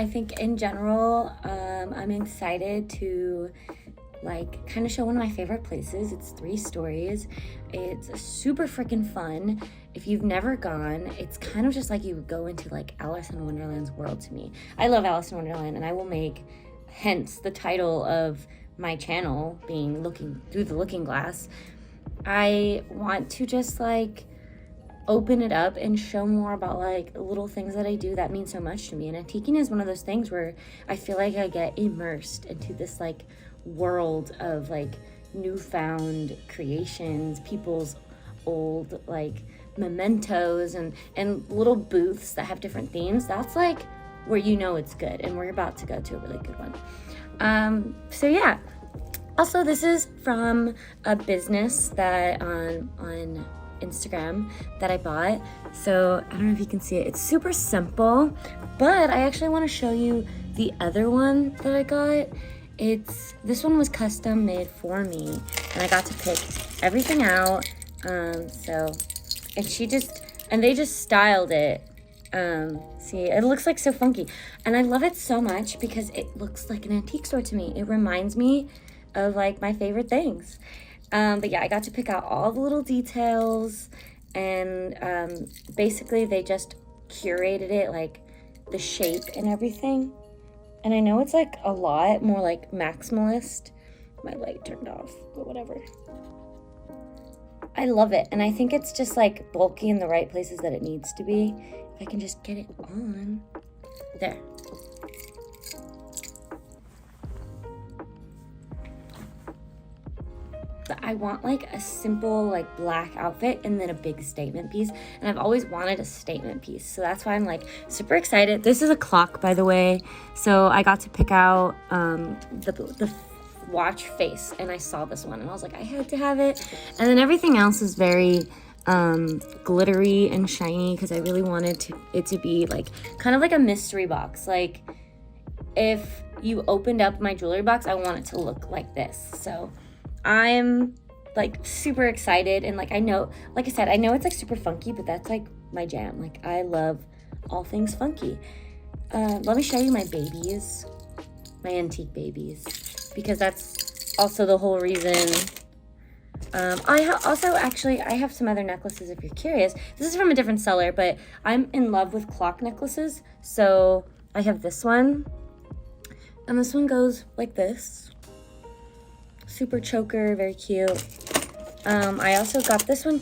I think in general, I'm excited to like kind of show one of my favorite places. It's 3 stories. It's super freaking fun. If you've never gone, it's kind of just like you would go into like Alice in Wonderland's world to me. I love Alice in Wonderland, and I will make, hence the title of my channel being Looking Through the Looking Glass. I want to just like open it up and show more about like little things that I do that mean so much to me. And antiquing is one of those things where I feel like I get immersed into this like world of like newfound creations, people's old like mementos and little booths that have different themes. That's like where you know it's good, and we're about to go to a really good one. So yeah. Also, this is from a business that on Instagram that I bought. So I don't know if you can see it. It's super simple, but I actually want to show you the other one that I got. This one was custom made for me, and I got to pick everything out. And they just styled it. See, it looks like so funky, and I love it so much because it looks like an antique store to me. It reminds me of like my favorite things. But yeah, I got to pick out all the little details, and basically they just curated it, like the shape and everything. And I know it's like a lot more like maximalist. My light turned off, but whatever. I love it, and I think it's just like bulky in the right places that it needs to be. If I can just get it on. There. I want like a simple like black outfit and then a big statement piece, and I've always wanted a statement piece, so that's why I'm like super excited. This is a clock, by the way, so I got to pick out the watch face, and I saw this one and I was like, I had to have it. And then everything else is very glittery and shiny because I really wanted it to be like kind of like a mystery box. Like if you opened up my jewelry box, I want it to look like this. So I'm like super excited, and like I know, like I said, I know it's like super funky, but that's like my jam. Like I love all things funky. Let me show you my babies, my antique babies, because that's also the whole reason. I have some other necklaces if you're curious. This is from a different seller, but I'm in love with clock necklaces. So I have this one, and this one goes like this. Super choker, very cute. I also got this one,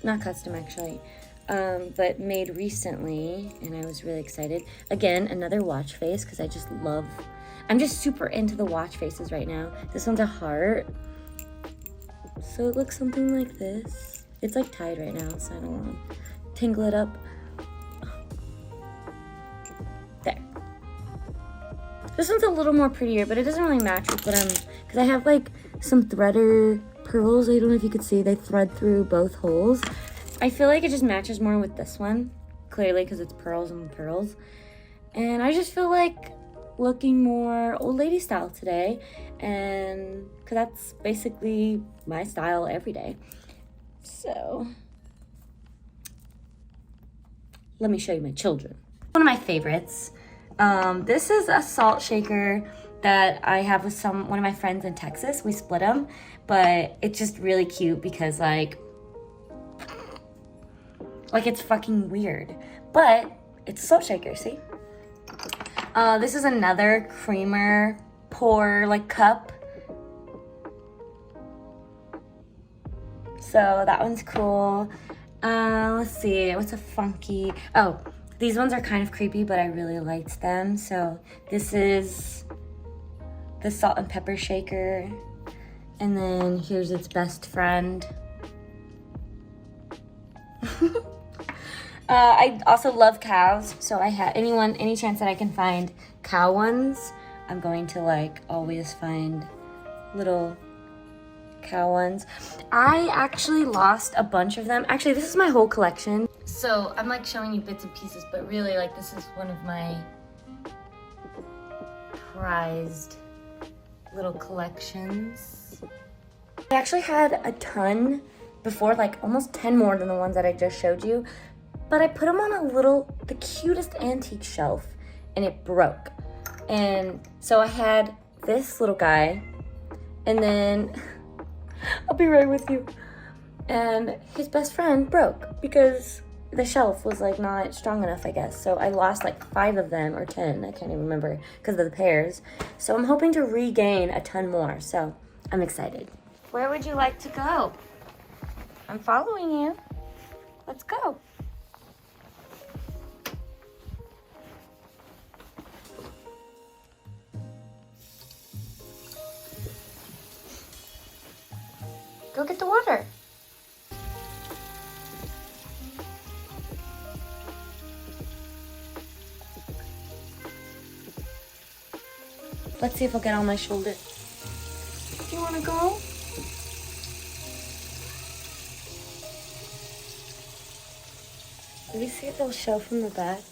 not custom actually, but made recently, and I was really excited. Again, another watch face, because I'm just super into the watch faces right now. This one's a heart. So it looks something like this. It's like tied right now, so I don't want to tingle it up. There. This one's a little more prettier, but it doesn't really match with what because I have like some threader pearls. I don't know if you could see, they thread through both holes. I feel like it just matches more with this one, clearly because it's pearls and pearls. And I just feel like looking more old lady style today, and because that's basically my style every day. So let me show you my children. One of my favorites. This is a salt shaker that I have with one of my friends in Texas. We split them, but it's just really cute because like it's fucking weird, but it's a salt shaker, see? This is another creamer pour like cup. So that one's cool. Let's see, what's a funky, these ones are kind of creepy, but I really liked them. So this is the salt and pepper shaker. And then here's its best friend. I also love cows. So I have any chance that I can find cow ones, I'm going to like always find little cow ones. I actually lost a bunch of them. Actually, this is my whole collection. So I'm like showing you bits and pieces, but really like this is one of my prized little collections. I actually had a ton before, like almost 10 more than the ones that I just showed you, but I put them on the cutest antique shelf, and it broke. And so I had this little guy, and then I'll be right with you. And his best friend broke because the shelf was like not strong enough, I guess. So I lost like 5 of them, or 10, I can't even remember, because of the pairs. So I'm hoping to regain a ton more, so I'm excited. Where would you like to go? I'm following you. Let's go. Go get the water. Let's see if I'll get on my shoulder. Do you want to go? Let me see if they'll show from the back.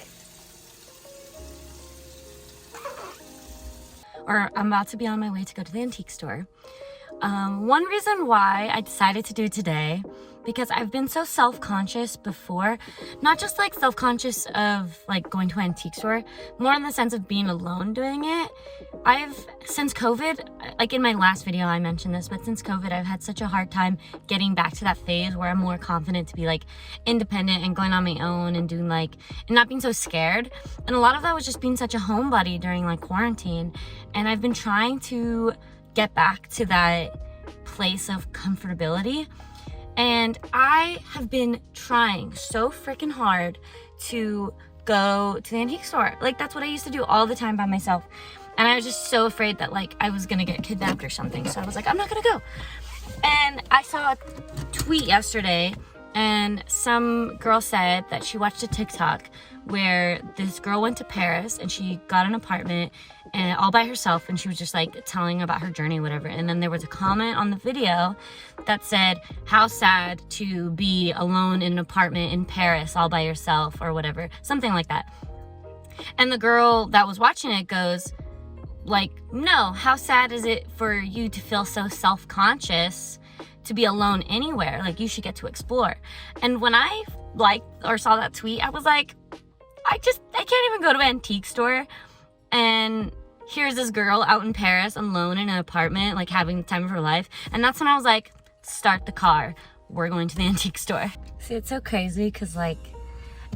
Or I'm about to be on my way to go to the antique store. One reason why I decided to do it today, because I've been so self-conscious before, not just like self-conscious of like going to an antique store, more in the sense of being alone doing it. Since COVID, like in my last video I mentioned this, but since COVID I've had such a hard time getting back to that phase where I'm more confident to be like independent and going on my own and doing like, and not being so scared. And a lot of that was just being such a homebody during like quarantine. And I've been trying to get back to that place of comfortability. And I have been trying so freaking hard to go to the antique store. Like that's what I used to do all the time by myself. And I was just so afraid that like I was gonna get kidnapped or something. So I was like, I'm not gonna go. And I saw a tweet yesterday, and some girl said that she watched a TikTok where this girl went to Paris and she got an apartment and all by herself, and she was just like telling about her journey, whatever. And then there was a comment on the video that said, how sad to be alone in an apartment in Paris all by yourself, or whatever, something like that. And the girl that was watching it goes like, no, how sad is it for you to feel so self-conscious to be alone anywhere? Like, you should get to explore. And when I liked or saw that tweet, I was like, I can't even go to an antique store, and here's this girl out in Paris alone in an apartment, like having the time of her life. And that's when I was like, start the car, we're going to the antique store. See, it's so crazy because like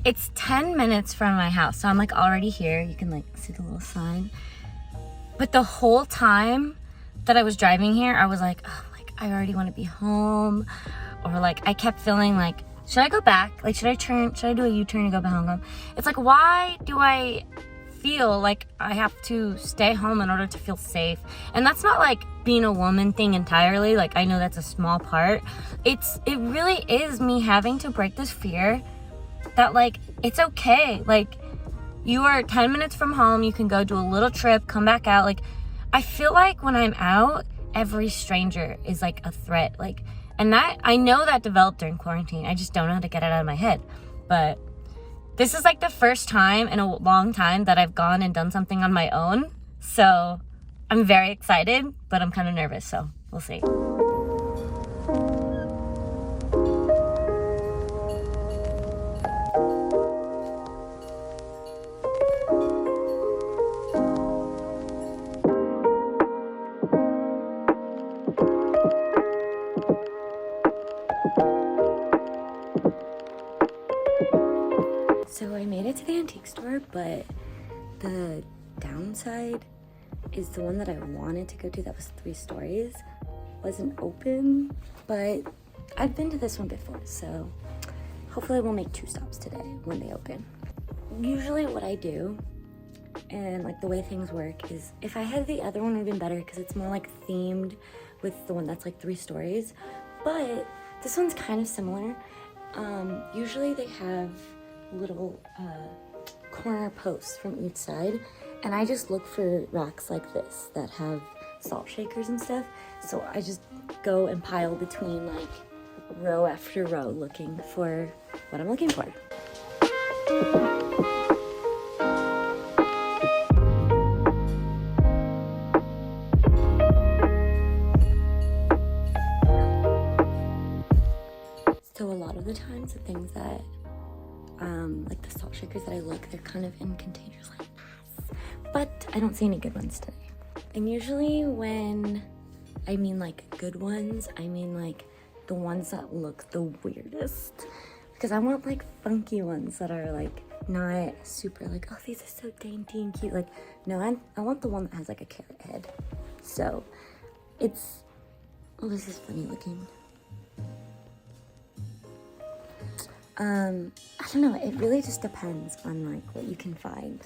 it's 10 minutes from my house, so I'm like already here. You can like see the little sign, but the whole time that I was driving here I was like, oh, like I already want to be home. Or like I kept feeling like, should I go back? Like, should I do a U-turn and go back home? It's like, why do I feel like I have to stay home in order to feel safe? And that's not like being a woman thing entirely. Like, I know that's a small part. It really is me having to break this fear that like, it's okay. Like, you are 10 minutes from home. You can go do a little trip, come back out. Like, I feel like when I'm out, every stranger is like a threat. Like, and that, I know that developed during quarantine. I just don't know how to get it out of my head. But this is like the first time in a long time that I've gone and done something on my own. So I'm very excited, but I'm kind of nervous. So we'll see. So I made it to the antique store, but the downside is the one that I wanted to go to that was 3 stories wasn't open, but I've been to this one before, so hopefully we'll make 2 stops today when they open. Usually what I do, and like the way things work, is if I had the other one, it would have been better because it's more like themed with the one that's like 3 stories, but this one's kind of similar. Usually they have little corner posts from each side, and I just look for racks like this that have salt shakers and stuff. So I just go and pile between like row after row looking for what I'm looking for. So a lot of the times the things that like the salt shakers that I look, they're kind of in containers like this. but I don't see any good ones today. And usually when I mean like good ones, I mean like the ones that look the weirdest. Because I want like funky ones that are like not super like, oh, these are so dainty and cute. Like, no, I want the one that has like a carrot head. So it's, oh, this is funny looking. I don't know, it really just depends on like what you can find.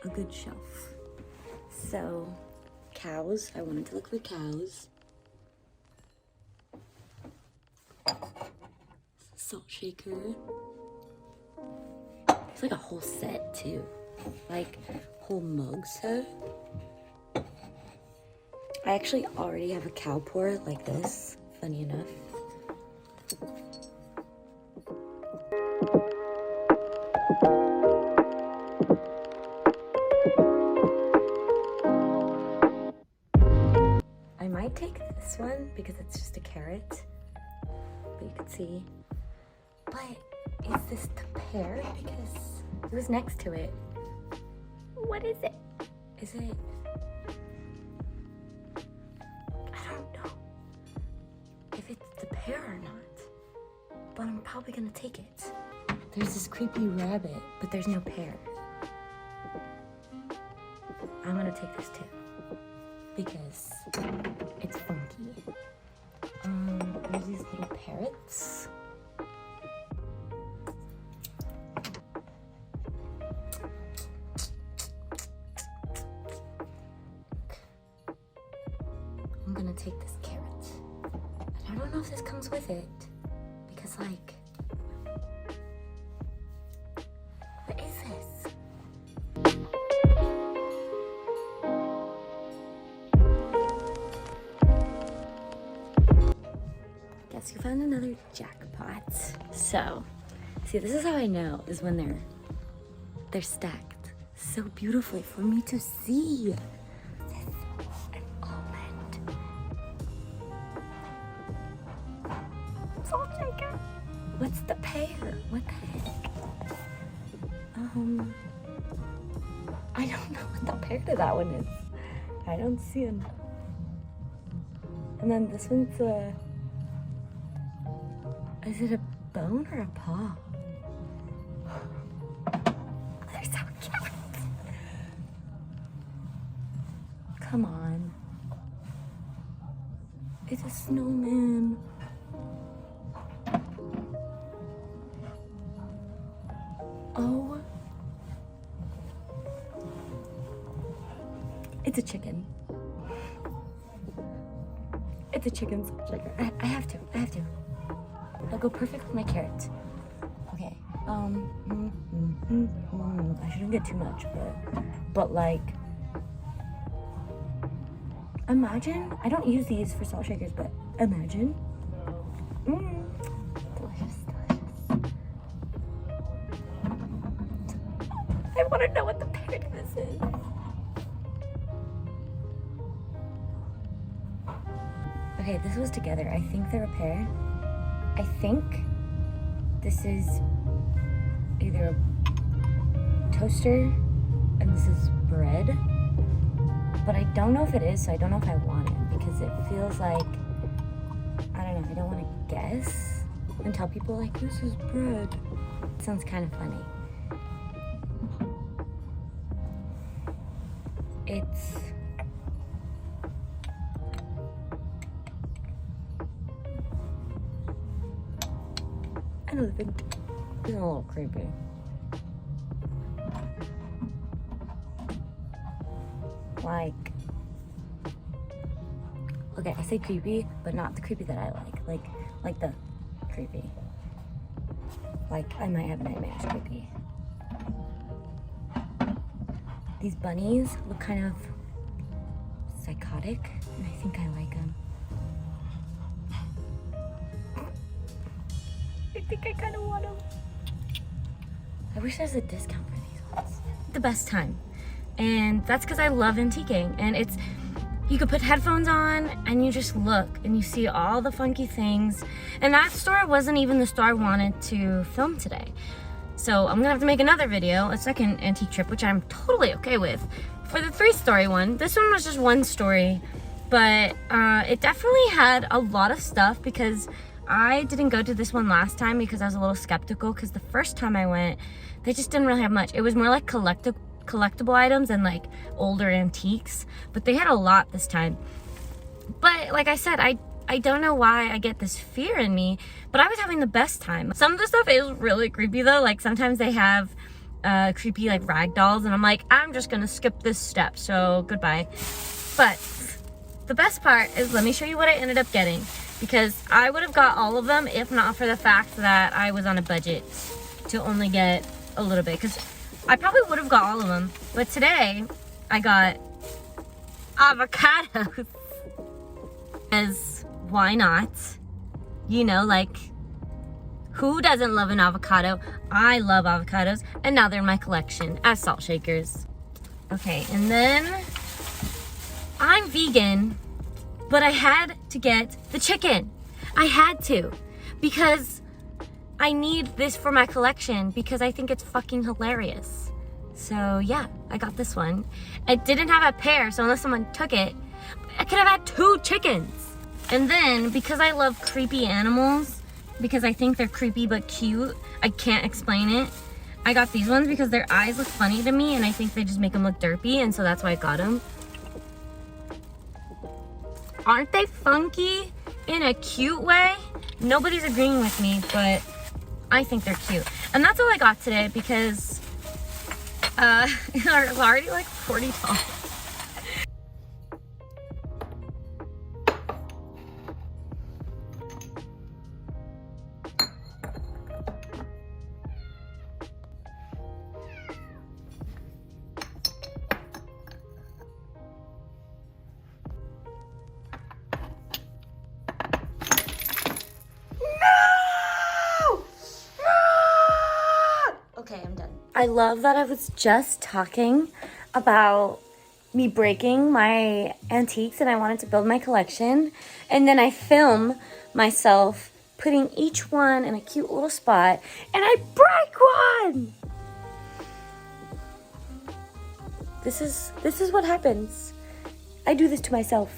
A good shelf. So cows, I wanted to look for cows. Salt shaker. It's like a whole set too, like whole mug set. I actually already have a cow pour like this, funny enough. I might take this one because it's just a carrot, but you can see. But is this the pear? Because it was next to it. What is it? Is it? I don't know if it's the pear or not, but I'm probably gonna take it. There's this creepy rabbit, but there's no pear. I'm gonna take this too because it's funky. There's these little parrots. I'm gonna take this carrot. And I don't know if this comes with it because like, what is this? Guess you found another jackpot. So, see, this is how I know is when they're stacked so beautifully for me to see. This is an almond. Salt shaker. What's the pear? What the heck? I don't know what the pear to that one is. I don't see it. And then this one's is it a bone or a paw? They're so cute. Come on. It's a snowman. Oh. It's a chicken. It's a chicken salt shaker. I have to. It'll go perfect with my carrot. Okay. I shouldn't get too much, but like, imagine, I don't use these for salt shakers, but imagine. Delicious. I want to know what the pear to this is. Okay, this was together. I think they're a pair. I think this is either a toaster and this is bread, but I don't know if it is, so I don't know if I want it because it feels like, I don't know, I don't want to guess and tell people like, this is bread. It sounds kind of funny. It's an elephant. It's a little creepy. Like, okay, I say creepy, but not the creepy that I like. Like the creepy. Like, I might have nightmares creepy. These bunnies look kind of psychotic, and I think I like them. I think I kind of want them. I wish there's a discount for these ones. The best time. And that's because I love antiquing. And you could put headphones on and you just look and you see all the funky things. And that store wasn't even the store I wanted to film today. So I'm gonna have to make another video, a second antique trip, which I'm totally okay with. For the 3-story one, this one was just 1 story, but it definitely had a lot of stuff because I didn't go to this one last time because I was a little skeptical because the first time I went, they just didn't really have much. It was more like collectible items and like older antiques, but they had a lot this time. But like I said, I don't know why I get this fear in me, but I was having the best time. Some of the stuff is really creepy though. Like sometimes they have creepy like rag dolls and I'm like, I'm just gonna skip this step, so goodbye. But the best part is, let me show you what I ended up getting, because I would have got all of them if not for the fact that I was on a budget to only get a little bit, because I probably would have got all of them. But today I got avocados. As why not? You know, like, who doesn't love an avocado? I love avocados, and now they're in my collection as salt shakers. Okay, and then I'm vegan, but I had to get the chicken. I had to, because I need this for my collection because I think it's fucking hilarious. So yeah, I got this one. It didn't have a pair, so unless someone took it, I could have had 2 chickens. And then, because I love creepy animals, because I think they're creepy but cute, I can't explain it, I got these ones because their eyes look funny to me and I think they just make them look derpy, and so that's why I got them. Aren't they funky in a cute way? Nobody's agreeing with me, but I think they're cute. And that's all I got today because it's already like $40. Okay, I'm done. I love that I was just talking about me breaking my antiques and I wanted to build my collection. And then I film myself putting each one in a cute little spot and I break one! This is what happens. I do this to myself.